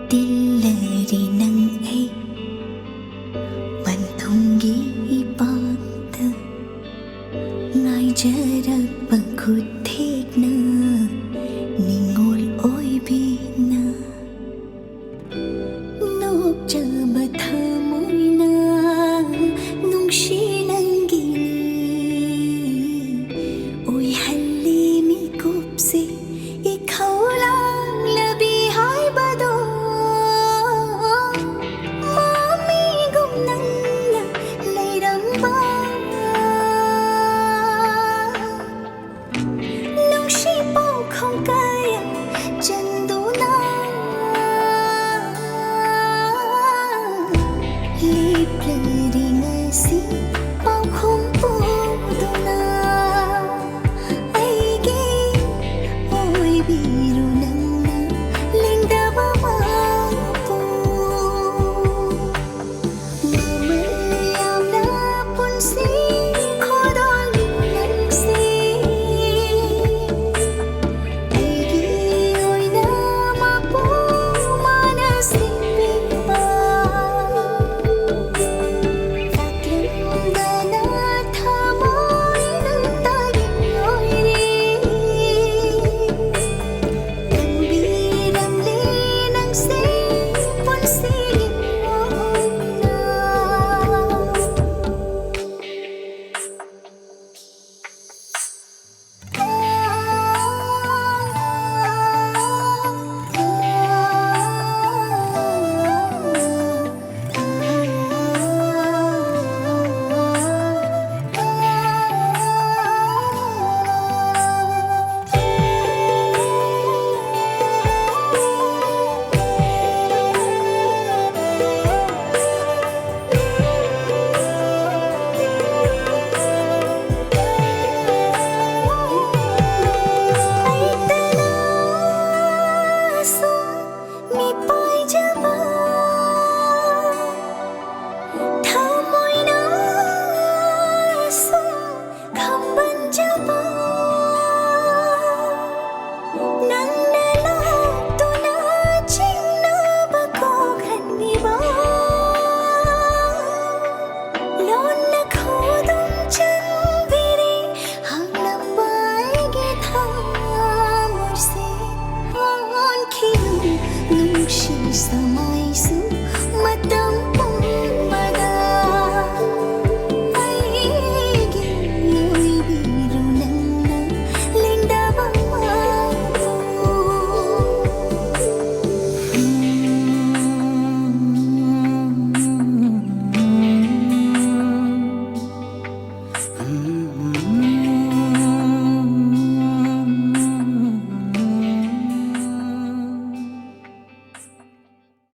Tillari nang ai Panthonggi ipata Ngai jarapa khuthekna Ningol oibina Nokjaba thamoina Nungshi nangini Oi halli mikupse Ikhaulang labi hai bado Mami gum nangna leiramba Nungshi pau không kaya chanduna Liplari ngasi pau không puduna Aige oi biru nangna lingdaba mapu Mamayam na punsi khodol nangsi Aige oi na mapu manasing biba Taklim dana thamoy nang taging oi re Gambirang linang sipon siging oi na Mi pai jaba thamoy na sum khamban jaba nang nalak tu na chingna bako khanbiba lon na khodum chan biri hang lambai ge thamor se on khinu nungshi samay